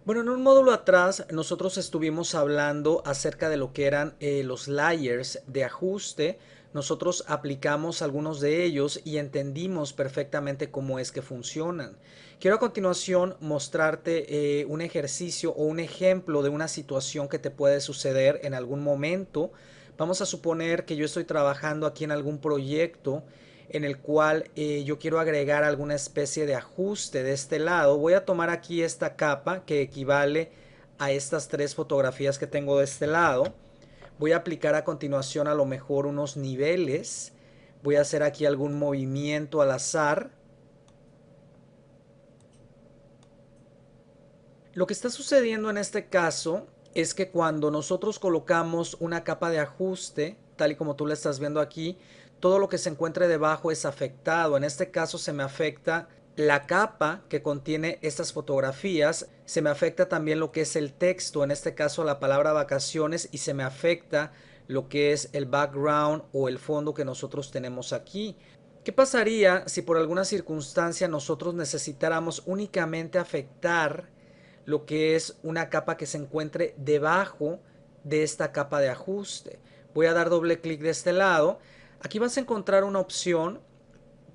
Bueno, en un módulo atrás nosotros estuvimos hablando acerca de lo que eran los layers de ajuste. Nosotros aplicamos algunos de ellos y entendimos perfectamente cómo es que funcionan. Quiero a continuación mostrarte un ejercicio o un ejemplo de una situación que te puede suceder en algún momento. Vamos a suponer que yo estoy trabajando aquí en algún proyecto en el cual yo quiero agregar alguna especie de ajuste de este lado. Voy a tomar aquí esta capa que equivale a estas tres fotografías que tengo de este lado. Voy a aplicar a continuación a lo mejor unos niveles. Voy a hacer aquí algún movimiento al azar. Lo que está sucediendo en este caso es que cuando nosotros colocamos una capa de ajuste, tal y como tú la estás viendo aquí, todo lo que se encuentre debajo es afectado. En este caso se me afecta la capa que contiene estas fotografías, se me afecta también lo que es el texto, en este caso la palabra vacaciones, y se me afecta lo que es el background o el fondo que nosotros tenemos aquí. ¿Qué pasaría si por alguna circunstancia nosotros necesitáramos únicamente afectar lo que es una capa que se encuentre debajo de esta capa de ajuste? Voy a dar doble clic de este lado. Aquí vas a encontrar una opción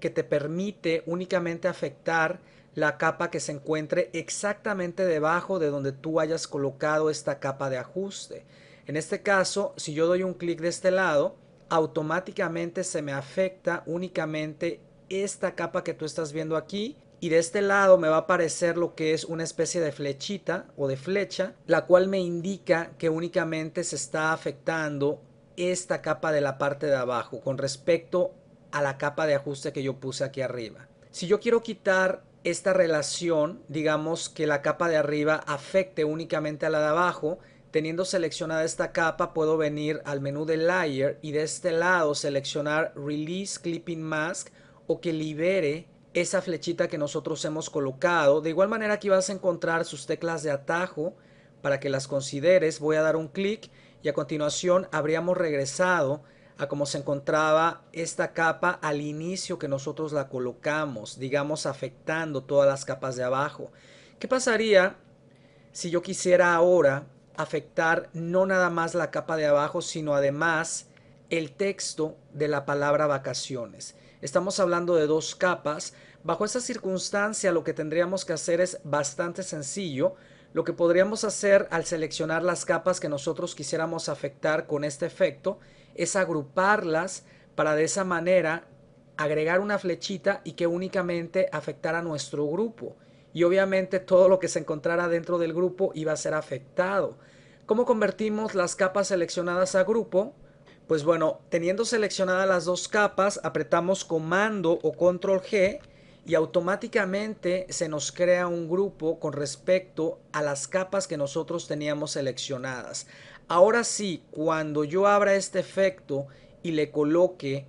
que te permite únicamente afectar la capa que se encuentre exactamente debajo de donde tú hayas colocado esta capa de ajuste. En este caso, si yo doy un clic de este lado, automáticamente se me afecta únicamente esta capa que tú estás viendo aquí, y de este lado me va a aparecer lo que es una especie de flechita o de flecha, la cual me indica que únicamente se está afectando esta capa de la parte de abajo con respecto a la capa de ajuste que yo puse aquí arriba. Si yo quiero quitar esta relación, digamos que la capa de arriba afecte únicamente a la de abajo, teniendo seleccionada esta capa puedo venir al menú de Layer y de este lado seleccionar Release Clipping Mask, o que libere esa flechita que nosotros hemos colocado. De igual manera aquí vas a encontrar sus teclas de atajo para que las consideres. Voy a dar un clic y a continuación habríamos regresado a cómo se encontraba esta capa al inicio que nosotros la colocamos, digamos afectando todas las capas de abajo. ¿Qué pasaría si yo quisiera ahora afectar no nada más la capa de abajo, sino además el texto de la palabra vacaciones? Estamos hablando de dos capas. Bajo esa circunstancia lo que tendríamos que hacer es bastante sencillo. Lo que podríamos hacer al seleccionar las capas que nosotros quisiéramos afectar con este efecto es agruparlas para de esa manera agregar una flechita y que únicamente afectara a nuestro grupo. Y obviamente todo lo que se encontrara dentro del grupo iba a ser afectado. ¿Cómo convertimos las capas seleccionadas a grupo? Pues bueno, teniendo seleccionadas las dos capas, apretamos comando o control G y automáticamente se nos crea un grupo con respecto a las capas que nosotros teníamos seleccionadas. Ahora sí, cuando yo abra este efecto y le coloque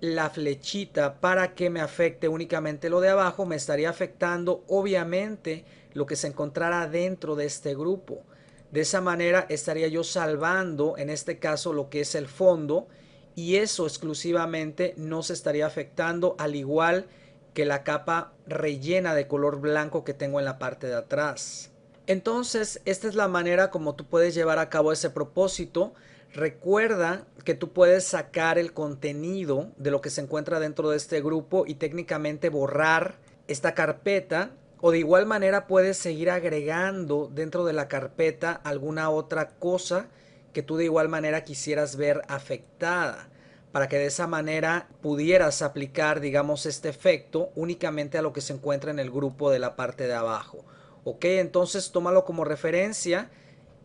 la flechita para que me afecte únicamente lo de abajo, me estaría afectando obviamente lo que se encontrara dentro de este grupo. De esa manera estaría yo salvando en este caso lo que es el fondo, y eso exclusivamente no se estaría afectando, al igual que la capa rellena de color blanco que tengo en la parte de atrás. Entonces, esta es la manera como tú puedes llevar a cabo ese propósito. Recuerda que tú puedes sacar el contenido de lo que se encuentra dentro de este grupo y técnicamente borrar esta carpeta, o de igual manera puedes seguir agregando dentro de la carpeta alguna otra cosa que tú de igual manera quisieras ver afectada, para que de esa manera pudieras aplicar, digamos, este efecto únicamente a lo que se encuentra en el grupo de la parte de abajo. Ok, entonces tómalo como referencia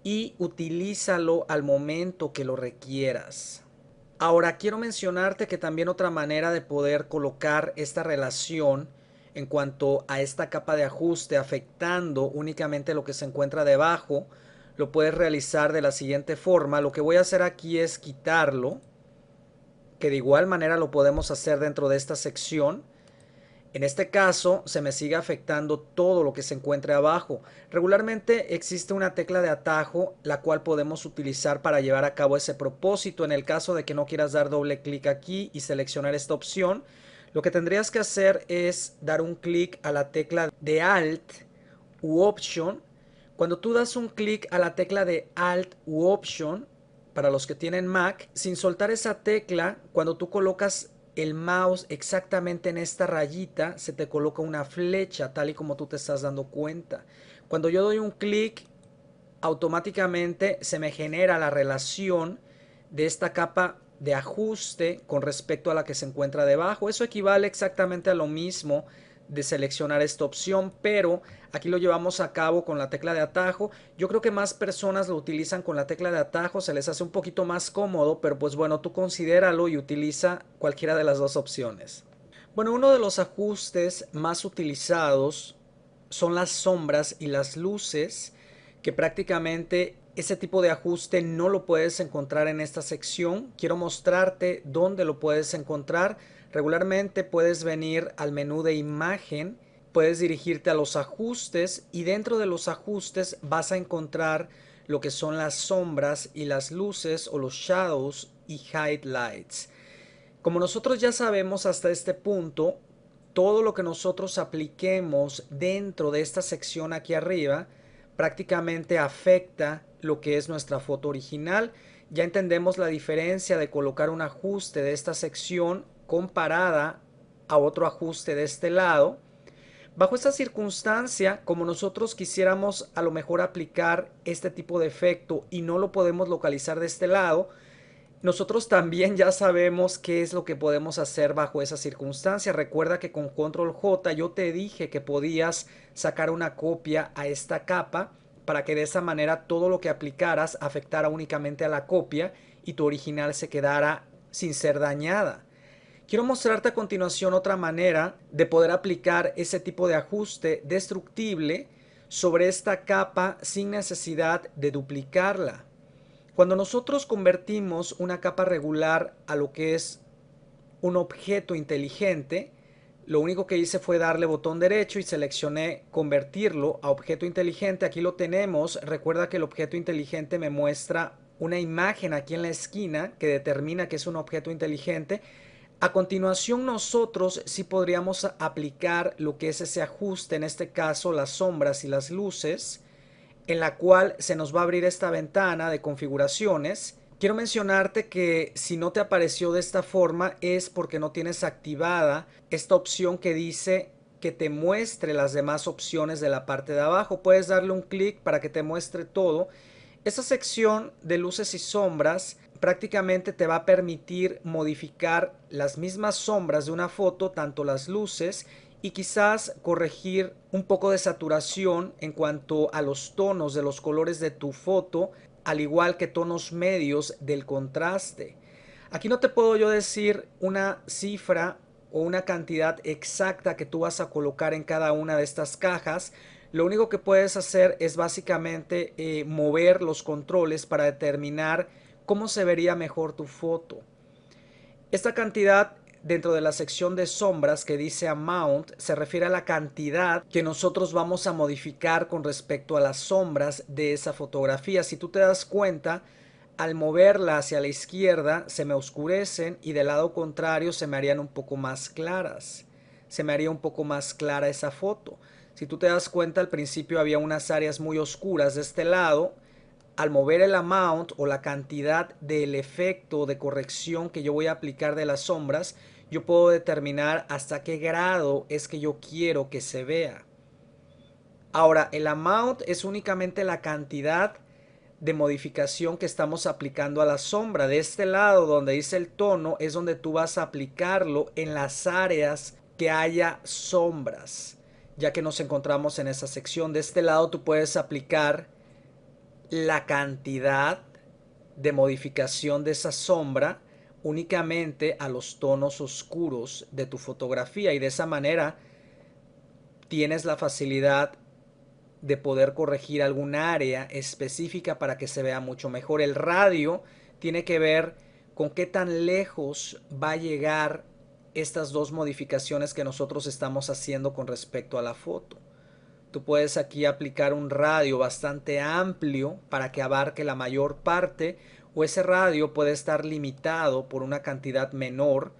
y utilízalo al momento que lo requieras. Ahora quiero mencionarte que también otra manera de poder colocar esta relación en cuanto a esta capa de ajuste afectando únicamente lo que se encuentra debajo, lo puedes realizar de la siguiente forma. Lo que voy a hacer aquí es quitarlo, que de igual manera lo podemos hacer dentro de esta sección. En este caso, se me sigue afectando todo lo que se encuentre abajo. Regularmente existe una tecla de atajo la cual podemos utilizar para llevar a cabo ese propósito. En el caso de que no quieras dar doble clic aquí y seleccionar esta opción, lo que tendrías que hacer es dar un clic a la tecla de Alt u Option. Cuando tú das un clic a la tecla de Alt u Option, para los que tienen Mac, sin soltar esa tecla, cuando tú colocas el mouse exactamente en esta rayita, se te coloca una flecha, tal y como tú te estás dando cuenta. Cuando yo doy un clic, automáticamente se me genera la relación de esta capa de ajuste con respecto a la que se encuentra debajo. Eso equivale exactamente a lo mismo de seleccionar esta opción, pero aquí lo llevamos a cabo con la tecla de atajo. Yo creo que más personas lo utilizan con la tecla de atajo, se les hace un poquito más cómodo, pero pues bueno, tú considéralo y utiliza cualquiera de las dos opciones. Bueno, uno de los ajustes más utilizados son las sombras y las luces, que prácticamente ese tipo de ajuste no lo puedes encontrar en esta sección. Quiero mostrarte dónde lo puedes encontrar. Regularmente puedes venir al menú de imagen, puedes dirigirte a los ajustes y dentro de los ajustes vas a encontrar lo que son las sombras y las luces o los shadows y highlights. Como nosotros ya sabemos hasta este punto, todo lo que nosotros apliquemos dentro de esta sección aquí arriba prácticamente afecta lo que es nuestra foto original. Ya entendemos la diferencia de colocar un ajuste de esta sección comparada a otro ajuste de este lado. Bajo esta circunstancia, como nosotros quisiéramos a lo mejor aplicar este tipo de efecto y no lo podemos localizar de este lado, nosotros también ya sabemos qué es lo que podemos hacer bajo esa circunstancia. Recuerda que con Control J yo te dije que podías sacar una copia a esta capa para que de esa manera todo lo que aplicaras afectara únicamente a la copia y tu original se quedara sin ser dañada. Quiero mostrarte a continuación otra manera de poder aplicar ese tipo de ajuste destructible sobre esta capa sin necesidad de duplicarla. Cuando nosotros convertimos una capa regular a lo que es un objeto inteligente, lo único que hice fue darle botón derecho y seleccioné convertirlo a objeto inteligente. Aquí lo tenemos. Recuerda que el objeto inteligente me muestra una imagen aquí en la esquina que determina que es un objeto inteligente. A continuación nosotros sí podríamos aplicar lo que es ese ajuste, en este caso las sombras y las luces, en la cual se nos va a abrir esta ventana de configuraciones. Quiero mencionarte que si no te apareció de esta forma es porque no tienes activada esta opción que dice que te muestre las demás opciones de la parte de abajo. Puedes darle un clic para que te muestre todo. Esta sección de luces y sombras prácticamente te va a permitir modificar las mismas sombras de una foto, tanto las luces, y quizás corregir un poco de saturación en cuanto a los tonos de los colores de tu foto, al igual que tonos medios del contraste. Aquí no te puedo yo decir una cifra o una cantidad exacta que tú vas a colocar en cada una de estas cajas. Lo único que puedes hacer es básicamente mover los controles para determinar cómo se vería mejor tu foto. Esta cantidad dentro de la sección de sombras que dice Amount se refiere a la cantidad que nosotros vamos a modificar con respecto a las sombras de esa fotografía. Si tú te das cuenta, al moverla hacia la izquierda se me oscurecen y del lado contrario se me harían un poco más claras. Se me haría un poco más clara esa foto. Si tú te das cuenta, al principio había unas áreas muy oscuras de este lado. Al mover el amount o la cantidad del efecto de corrección que yo voy a aplicar de las sombras, yo puedo determinar hasta qué grado es que yo quiero que se vea. Ahora, el amount es únicamente la cantidad de modificación que estamos aplicando a la sombra. De este lado donde dice el tono es donde tú vas a aplicarlo en las áreas que haya sombras, ya que nos encontramos en esa sección. De este lado tú puedes aplicar la cantidad de modificación de esa sombra únicamente a los tonos oscuros de tu fotografía, y de esa manera tienes la facilidad de poder corregir algún área específica para que se vea mucho mejor. El radio tiene que ver con qué tan lejos va a llegar estas dos modificaciones que nosotros estamos haciendo con respecto a la foto. Tú puedes aquí aplicar un radio bastante amplio para que abarque la mayor parte, o ese radio puede estar limitado por una cantidad menor,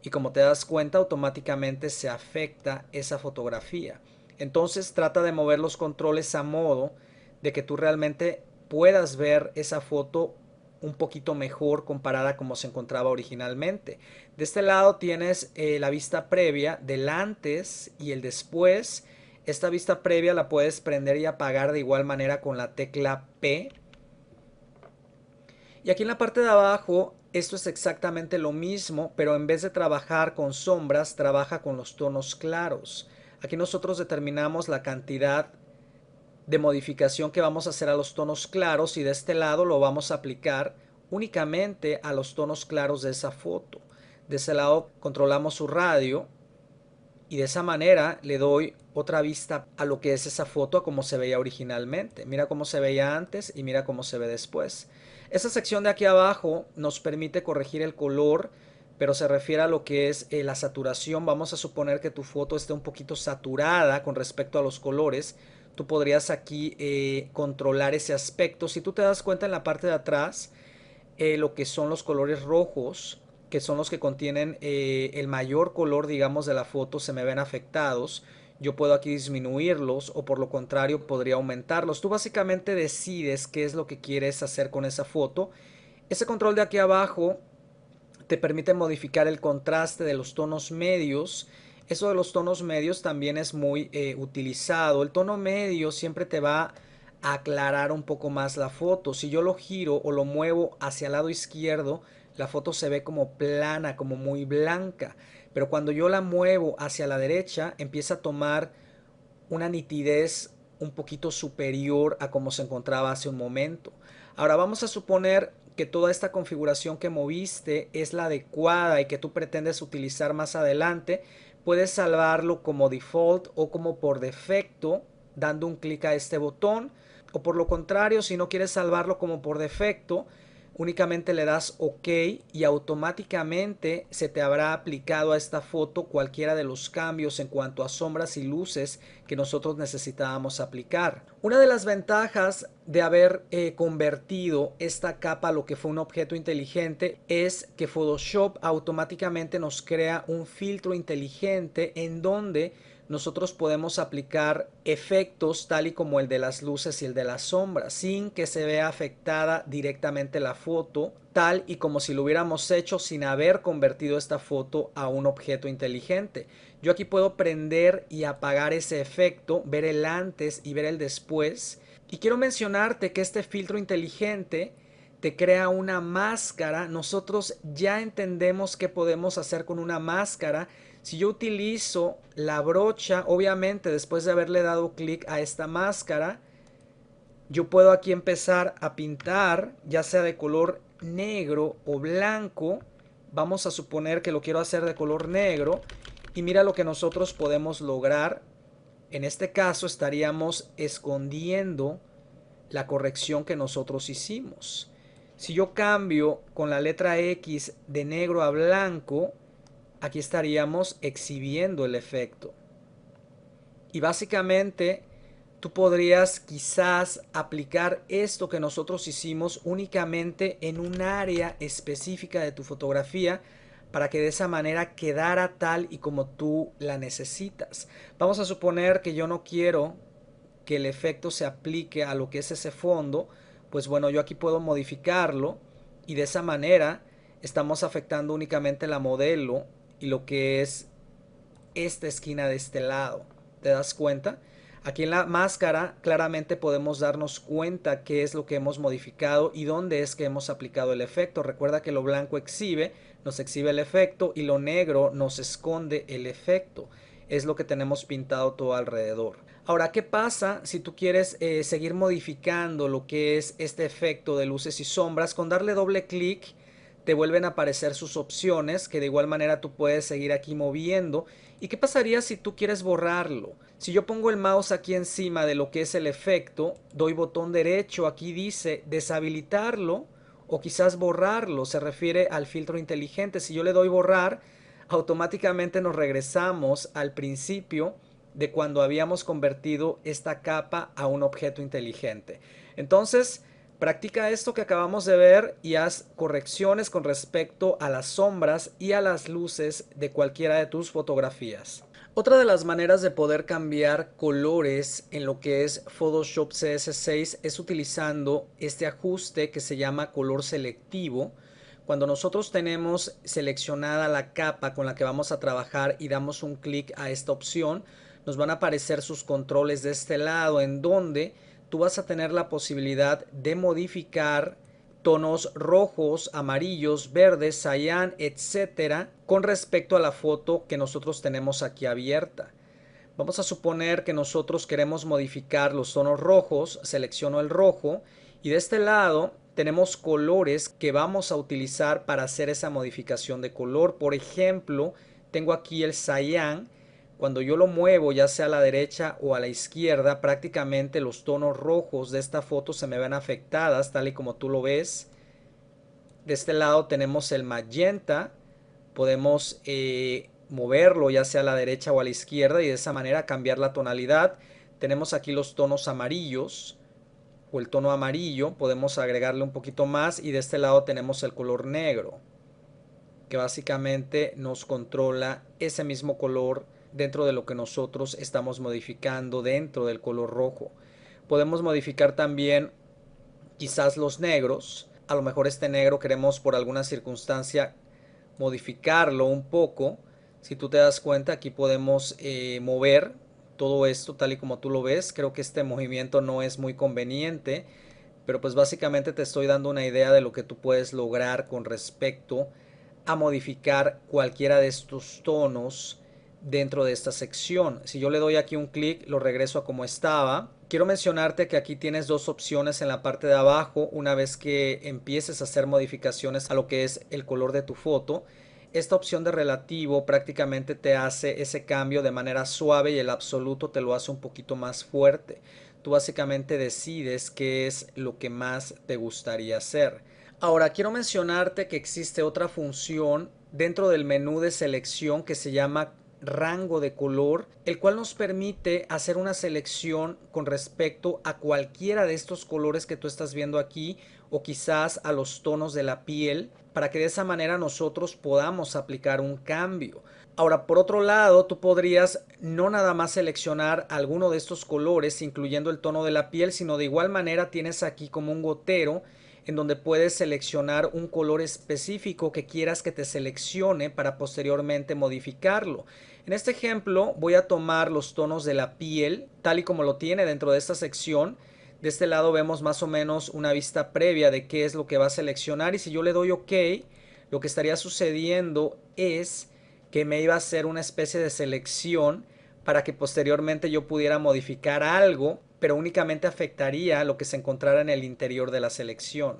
y como te das cuenta automáticamente se afecta esa fotografía. Entonces trata de mover los controles a modo de que tú realmente puedas ver esa foto un poquito mejor comparada a como se encontraba originalmente. De este lado tienes la vista previa del antes y el después. Esta vista previa la puedes prender y apagar de igual manera con la tecla P. Y aquí en la parte de abajo, esto es exactamente lo mismo, pero en vez de trabajar con sombras, trabaja con los tonos claros. Aquí nosotros determinamos la cantidad de modificación que vamos a hacer a los tonos claros y de este lado lo vamos a aplicar únicamente a los tonos claros de esa foto. De ese lado controlamos su radio y de esa manera le doy otra vista a lo que es esa foto, a cómo se veía originalmente. Mira cómo se veía antes y mira cómo se ve después. Esa sección de aquí abajo nos permite corregir el color, pero se refiere a lo que es la saturación. Vamos a suponer que tu foto esté un poquito saturada con respecto a los colores. Tú podrías aquí controlar ese aspecto. Si tú te das cuenta en la parte de atrás, lo que son los colores rojos, que son los que contienen el mayor color, digamos, de la foto, se me ven afectados. Yo puedo aquí disminuirlos o por lo contrario podría aumentarlos. Tú básicamente decides qué es lo que quieres hacer con esa foto. Ese control de aquí abajo te permite modificar el contraste de los tonos medios. Eso de los tonos medios también es muy utilizado. El tono medio siempre te va a aclarar un poco más la foto. Si yo lo giro o lo muevo hacia el lado izquierdo, la foto se ve como plana, como muy blanca. Pero cuando yo la muevo hacia la derecha, empieza a tomar una nitidez un poquito superior a como se encontraba hace un momento. Ahora vamos a suponer que toda esta configuración que moviste es la adecuada y que tú pretendes utilizar más adelante. Puedes salvarlo como default o como por defecto dando un clic a este botón, o por lo contrario, si no quieres salvarlo como por defecto, únicamente le das OK y automáticamente se te habrá aplicado a esta foto cualquiera de los cambios en cuanto a sombras y luces que nosotros necesitábamos aplicar. Una de las ventajas de haber convertido esta capa a lo que fue un objeto inteligente es que Photoshop automáticamente nos crea un filtro inteligente en donde nosotros podemos aplicar efectos tal y como el de las luces y el de las sombras sin que se vea afectada directamente la foto, tal y como si lo hubiéramos hecho sin haber convertido esta foto a un objeto inteligente. Yo aquí puedo prender y apagar ese efecto, ver el antes y ver el después. Y quiero mencionarte que este filtro inteligente te crea una máscara. Nosotros ya entendemos qué podemos hacer con una máscara. Si yo utilizo la brocha, obviamente después de haberle dado clic a esta máscara, yo puedo aquí empezar a pintar, ya sea de color negro o blanco. Vamos a suponer que lo quiero hacer de color negro. Y mira lo que nosotros podemos lograr. En este caso estaríamos escondiendo la corrección que nosotros hicimos. Si yo cambio con la letra X de negro a blanco, aquí estaríamos exhibiendo el efecto. Y básicamente tú podrías quizás aplicar esto que nosotros hicimos únicamente en un área específica de tu fotografía para que de esa manera quedara tal y como tú la necesitas. Vamos a suponer que yo no quiero que el efecto se aplique a lo que es ese fondo, pues bueno, yo aquí puedo modificarlo y de esa manera estamos afectando únicamente la modelo y lo que es esta esquina de este lado. ¿Te das cuenta? Aquí en la máscara claramente podemos darnos cuenta qué es lo que hemos modificado y dónde es que hemos aplicado el efecto. Recuerda que lo blanco nos exhibe el efecto y lo negro nos esconde el efecto. Es lo que tenemos pintado todo alrededor. Ahora, ¿qué pasa si tú quieres seguir modificando lo que es este efecto de luces y sombras? Con darle doble clic te vuelven a aparecer sus opciones, que de igual manera tú puedes seguir aquí moviendo. ¿Y qué pasaría si tú quieres borrarlo? Si yo pongo el mouse aquí encima de lo que es el efecto, doy botón derecho, aquí dice deshabilitarlo o quizás borrarlo, se refiere al filtro inteligente. Si yo le doy borrar, automáticamente nos regresamos al principio de cuando habíamos convertido esta capa a un objeto inteligente. Entonces, practica esto que acabamos de ver y haz correcciones con respecto a las sombras y a las luces de cualquiera de tus fotografías. Otra de las maneras de poder cambiar colores en lo que es Photoshop CS6 es utilizando este ajuste que se llama color selectivo. Cuando nosotros tenemos seleccionada la capa con la que vamos a trabajar y damos un clic a esta opción, nos van a aparecer sus controles de este lado, en donde tú vas a tener la posibilidad de modificar tonos rojos, amarillos, verdes, cian, etcétera, con respecto a la foto que nosotros tenemos aquí abierta. Vamos a suponer que nosotros queremos modificar los tonos rojos, selecciono el rojo y de este lado tenemos colores que vamos a utilizar para hacer esa modificación de color. Por ejemplo, tengo aquí el cian. Cuando yo lo muevo ya sea a la derecha o a la izquierda, prácticamente los tonos rojos de esta foto se me ven afectadas, tal y como tú lo ves. De este lado tenemos el magenta, podemos moverlo ya sea a la derecha o a la izquierda y de esa manera cambiar la tonalidad. Tenemos aquí los tonos amarillos o el tono amarillo, podemos agregarle un poquito más y de este lado tenemos el color negro, que básicamente nos controla ese mismo color dentro de lo que nosotros estamos modificando dentro del color rojo. Podemos modificar también quizás los negros. A lo mejor este negro queremos por alguna circunstancia modificarlo un poco. Si tú te das cuenta, aquí podemos mover todo esto tal y como tú lo ves. Creo que este movimiento no es muy conveniente, pero pues básicamente te estoy dando una idea de lo que tú puedes lograr con respecto a modificar cualquiera de estos tonos dentro de esta sección. Si yo le doy aquí un clic, lo regreso a como estaba. Quiero mencionarte que aquí tienes dos opciones en la parte de abajo una vez que empieces a hacer modificaciones a lo que es el color de tu foto. Esta opción de relativo prácticamente te hace ese cambio de manera suave y el absoluto te lo hace un poquito más fuerte. Tú básicamente decides qué es lo que más te gustaría hacer. Ahora quiero mencionarte que existe otra función dentro del menú de selección que se llama rango de color, el cual nos permite hacer una selección con respecto a cualquiera de estos colores que tú estás viendo aquí o quizás a los tonos de la piel, para que de esa manera nosotros podamos aplicar un cambio. Ahora, por otro lado, tú podrías no nada más seleccionar alguno de estos colores, incluyendo el tono de la piel, sino de igual manera tienes aquí como un gotero en donde puedes seleccionar un color específico que quieras que te seleccione para posteriormente modificarlo. En este ejemplo voy a tomar los tonos de la piel tal y como lo tiene dentro de esta sección. De este lado vemos más o menos una vista previa de qué es lo que va a seleccionar y si yo le doy OK, lo que estaría sucediendo es que me iba a hacer una especie de selección para que posteriormente yo pudiera modificar algo, pero únicamente afectaría lo que se encontrara en el interior de la selección.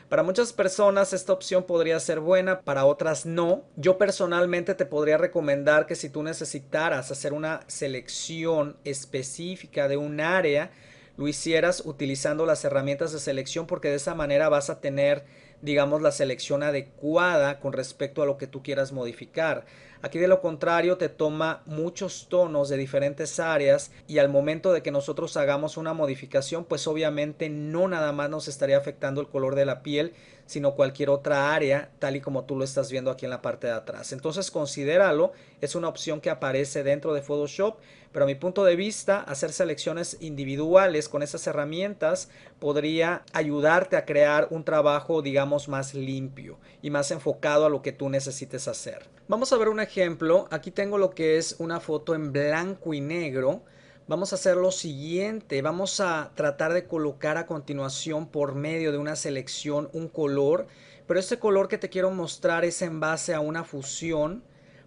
Para muchas personas esta opción podría ser buena, para otras no. Yo personalmente te podría recomendar que si tú necesitaras hacer una selección específica de un área, lo hicieras utilizando las herramientas de selección porque de esa manera vas a tener, digamos, la selección adecuada con respecto a lo que tú quieras modificar. Aquí de lo contrario te toma muchos tonos de diferentes áreas y al momento de que nosotros hagamos una modificación, pues obviamente no nada más nos estaría afectando el color de la piel, sino cualquier otra área, tal y como tú lo estás viendo aquí en la parte de atrás. Entonces considéralo, es una opción que aparece dentro de Photoshop, pero a mi punto de vista, hacer selecciones individuales con esas herramientas podría ayudarte a crear un trabajo, digamos, más limpio y más enfocado a lo que tú necesites hacer. Vamos a ver un ejemplo. Aquí tengo lo que es una foto en blanco y negro. Vamos a hacer lo siguiente, vamos a tratar de colocar a continuación por medio de una selección un color, pero este color que te quiero mostrar es en base a una fusión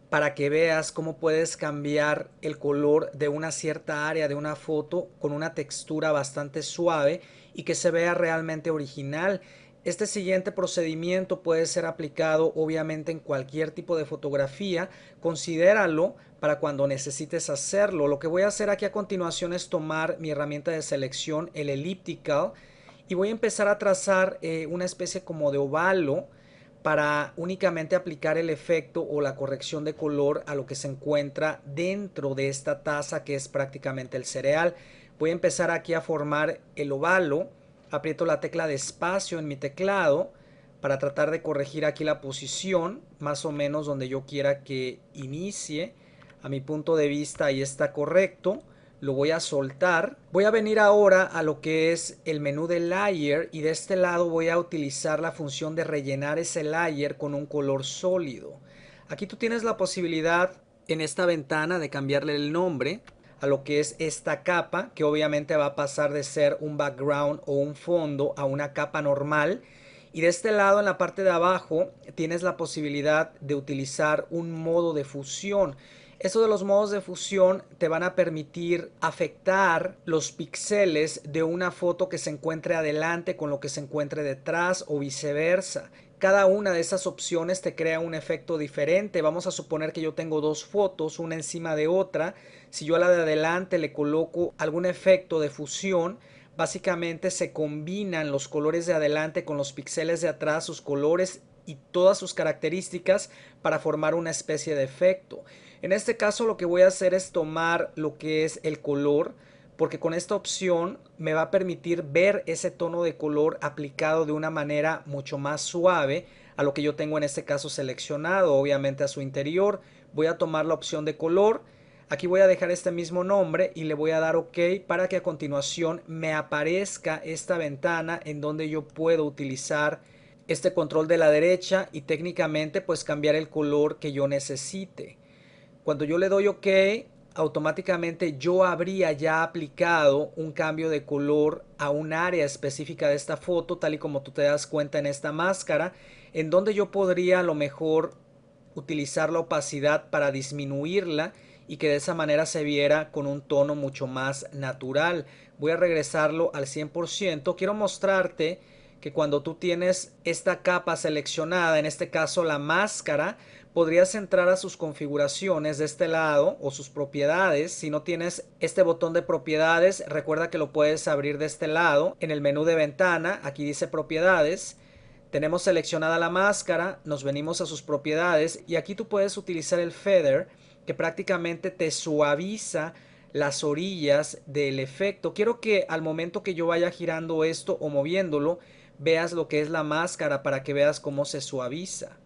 para que veas cómo puedes cambiar el color de una cierta área de una foto con una textura bastante suave y que se vea realmente original. Este siguiente procedimiento puede ser aplicado obviamente en cualquier tipo de fotografía. Considéralo para cuando necesites hacerlo. Lo que voy a hacer aquí a continuación es tomar mi herramienta de selección, el elliptical, y voy a empezar a trazar una especie como de ovalo para únicamente aplicar el efecto o la corrección de color a lo que se encuentra dentro de esta taza que es prácticamente el cereal. Voy a empezar aquí a formar el ovalo, aprieto la tecla de espacio en mi teclado para tratar de corregir aquí la posición más o menos donde yo quiera que inicie. A mi punto de vista ahí está correcto. Lo voy a soltar. Voy a venir ahora a lo que es el menú de layer y de este lado voy a utilizar la función de rellenar ese layer con un color sólido. Aquí tú tienes la posibilidad en esta ventana de cambiarle el nombre a lo que es esta capa, que obviamente va a pasar de ser un background o un fondo a una capa normal. Y de este lado, en la parte de abajo, tienes la posibilidad de utilizar un modo de fusión. Eso de los modos de fusión te van a permitir afectar los píxeles de una foto que se encuentre adelante con lo que se encuentre detrás o viceversa. Cada una de esas opciones te crea un efecto diferente. Vamos a suponer que yo tengo dos fotos, una encima de otra. Si yo a la de adelante le coloco algún efecto de fusión, básicamente se combinan los colores de adelante con los píxeles de atrás, sus colores y todas sus características para formar una especie de efecto. En este caso lo que voy a hacer es tomar lo que es el color, porque con esta opción me va a permitir ver ese tono de color aplicado de una manera mucho más suave a lo que yo tengo en este caso seleccionado, obviamente a su interior. Voy a tomar la opción de color. Aquí voy a dejar este mismo nombre y le voy a dar OK para que a continuación me aparezca esta ventana en donde yo puedo utilizar este control de la derecha y técnicamente pues cambiar el color que yo necesite. Cuando yo le doy OK, automáticamente yo habría ya aplicado un cambio de color a un área específica de esta foto, tal y como tú te das cuenta en esta máscara, en donde yo podría a lo mejor utilizar la opacidad para disminuirla y que de esa manera se viera con un tono mucho más natural. Voy a regresarlo al 100%. Quiero mostrarte que cuando tú tienes esta capa seleccionada, en este caso la máscara, podrías entrar a sus configuraciones de este lado o sus propiedades. Si no tienes este botón de propiedades, recuerda que lo puedes abrir de este lado. En el menú de ventana, aquí dice propiedades. Tenemos seleccionada la máscara, nos venimos a sus propiedades y aquí tú puedes utilizar el feather, que prácticamente te suaviza las orillas del efecto. Quiero que al momento que yo vaya girando esto o moviéndolo, veas lo que es la máscara para que veas cómo se suaviza.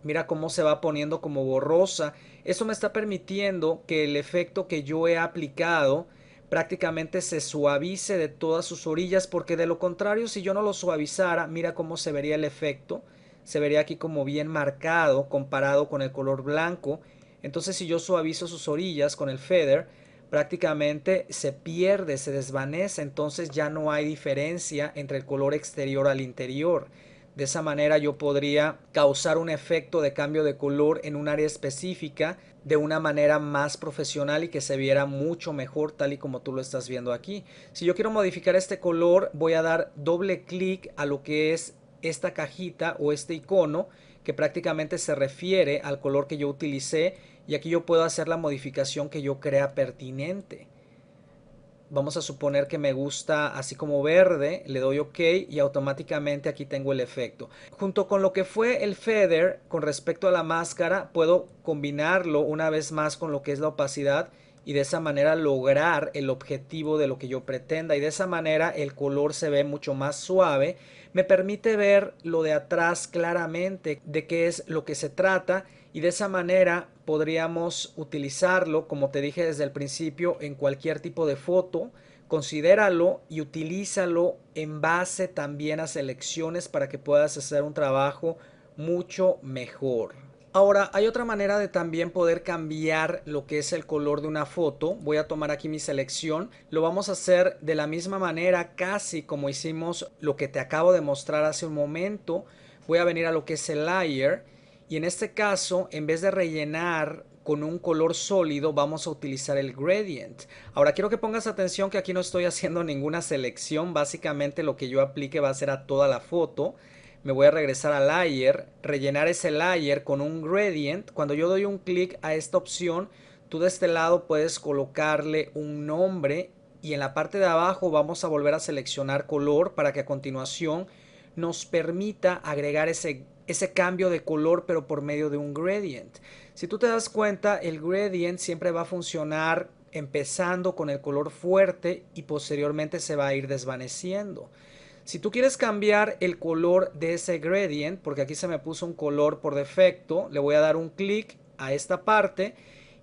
Mira cómo se va poniendo como borrosa. Eso me está permitiendo que el efecto que yo he aplicado prácticamente se suavice de todas sus orillas, porque de lo contrario, si yo no lo suavizara, mira cómo se vería el efecto. Se vería aquí como bien marcado comparado con el color blanco. Entonces si yo suavizo sus orillas con el feather, prácticamente se pierde, se desvanece, entonces ya no hay diferencia entre el color exterior al interior. De esa manera yo podría causar un efecto de cambio de color en un área específica de una manera más profesional y que se viera mucho mejor tal y como tú lo estás viendo aquí. Si yo quiero modificar este color, voy a dar doble clic a lo que es esta cajita o este icono que prácticamente se refiere al color que yo utilicé, y aquí yo puedo hacer la modificación que yo crea pertinente. Vamos a suponer que me gusta así como verde, le doy OK y automáticamente aquí tengo el efecto. Junto con lo que fue el feather con respecto a la máscara, puedo combinarlo una vez más con lo que es la opacidad y de esa manera lograr el objetivo de lo que yo pretenda, y de esa manera el color se ve mucho más suave. Me permite ver lo de atrás claramente, de qué es lo que se trata, y de esa manera podríamos utilizarlo, como te dije desde el principio, en cualquier tipo de foto. Considéralo y utilízalo en base también a selecciones para que puedas hacer un trabajo mucho mejor. Ahora, hay otra manera de también poder cambiar lo que es el color de una foto. Voy a tomar aquí mi selección. Lo vamos a hacer de la misma manera, casi como hicimos lo que te acabo de mostrar hace un momento. Voy a venir a lo que es el layer. Y en este caso, en vez de rellenar con un color sólido, vamos a utilizar el gradient. Ahora quiero que pongas atención que aquí no estoy haciendo ninguna selección. Básicamente lo que yo aplique va a ser a toda la foto. Me voy a regresar a layer, rellenar ese layer con un gradient. Cuando yo doy un clic a esta opción, tú de este lado puedes colocarle un nombre, y en la parte de abajo vamos a volver a seleccionar color para que a continuación nos permita agregar ese cambio de color, pero por medio de un gradient. Si tú te das cuenta, el gradient siempre va a funcionar empezando con el color fuerte y posteriormente se va a ir desvaneciendo. Si tú quieres cambiar el color de ese gradient, porque aquí se me puso un color por defecto, le voy a dar un clic a esta parte.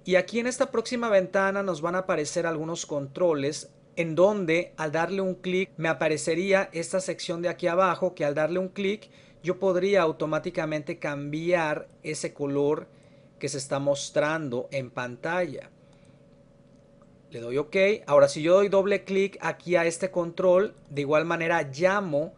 Y aquí en esta próxima ventana nos van a aparecer algunos controles en donde al darle un clic me aparecería esta sección de aquí abajo, que al darle un clic yo podría automáticamente cambiar ese color que se está mostrando en pantalla. Le doy OK. Ahora si yo doy doble clic aquí a este control, de igual manera llamo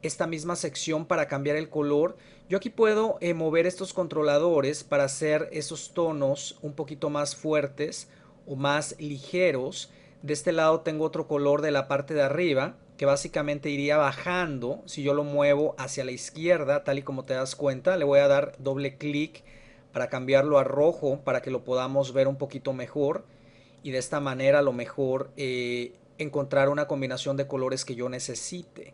esta misma sección para cambiar el color. Yo aquí puedo mover estos controladores para hacer esos tonos un poquito más fuertes o más ligeros. De este lado tengo otro color de la parte de arriba que básicamente iría bajando si yo lo muevo hacia la izquierda, tal y como te das cuenta. Le voy a dar doble clic para cambiarlo a rojo para que lo podamos ver un poquito mejor y de esta manera a lo mejor encontrar una combinación de colores que yo necesite.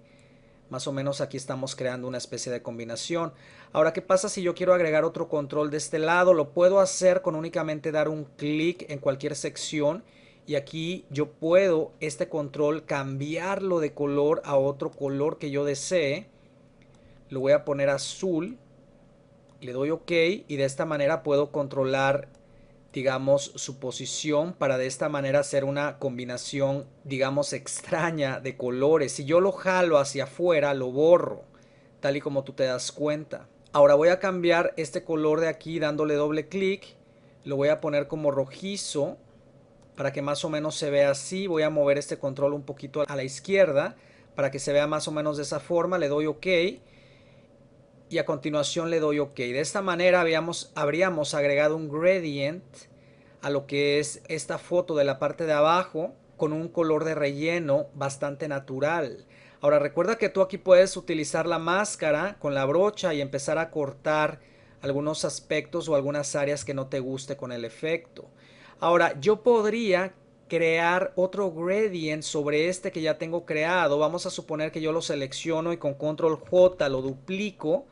Más o menos aquí estamos creando una especie de combinación. Ahora, ¿qué pasa si yo quiero agregar otro control de este lado? Lo puedo hacer con únicamente dar un clic en cualquier sección. Y aquí yo puedo este control cambiarlo de color a otro color que yo desee. Lo voy a poner azul. Le doy OK y de esta manera puedo controlar, digamos, su posición para de esta manera hacer una combinación, digamos, extraña de colores. Si yo lo jalo hacia afuera, lo borro, tal y como tú te das cuenta. Ahora voy a cambiar este color de aquí dándole doble clic. Lo voy a poner como rojizo para que más o menos se vea así. Voy a mover este control un poquito a la izquierda para que se vea más o menos de esa forma. Le doy OK. Y a continuación le doy OK. De esta manera habríamos agregado un gradient a lo que es esta foto de la parte de abajo con un color de relleno bastante natural. Ahora recuerda que tú aquí puedes utilizar la máscara con la brocha y empezar a cortar algunos aspectos o algunas áreas que no te guste con el efecto. Ahora yo podría crear otro gradient sobre este que ya tengo creado. Vamos a suponer que yo lo selecciono y con control J lo duplico.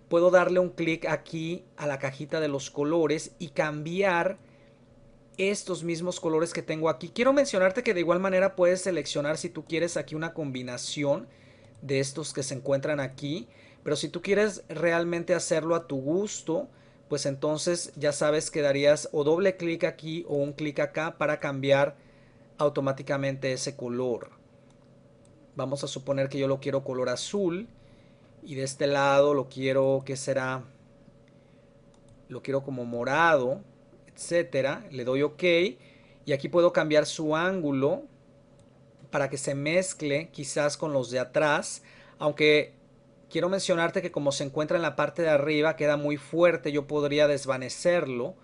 Puedo darle un clic aquí a la cajita de los colores y cambiar estos mismos colores que tengo aquí. Quiero mencionarte que de igual manera puedes seleccionar si tú quieres aquí una combinación de estos que se encuentran aquí, pero si tú quieres realmente hacerlo a tu gusto, pues entonces ya sabes que darías o doble clic aquí o un clic acá para cambiar automáticamente ese color. Vamos a suponer que yo lo quiero color azul y de este lado lo quiero, ¿qué será? Lo quiero como morado, etcétera. Le doy OK y aquí puedo cambiar su ángulo para que se mezcle quizás con los de atrás, aunque quiero mencionarte que como se encuentra en la parte de arriba queda muy fuerte. Yo podría desvanecerlo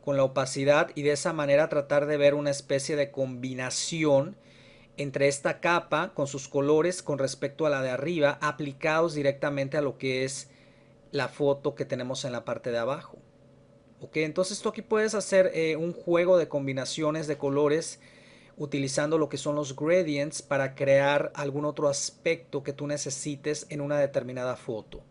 con la opacidad y de esa manera tratar de ver una especie de combinación entre esta capa con sus colores con respecto a la de arriba aplicados directamente a lo que es la foto que tenemos en la parte de abajo. Ok, entonces tú aquí puedes hacer un juego de combinaciones de colores utilizando lo que son los gradients para crear algún otro aspecto que tú necesites en una determinada foto.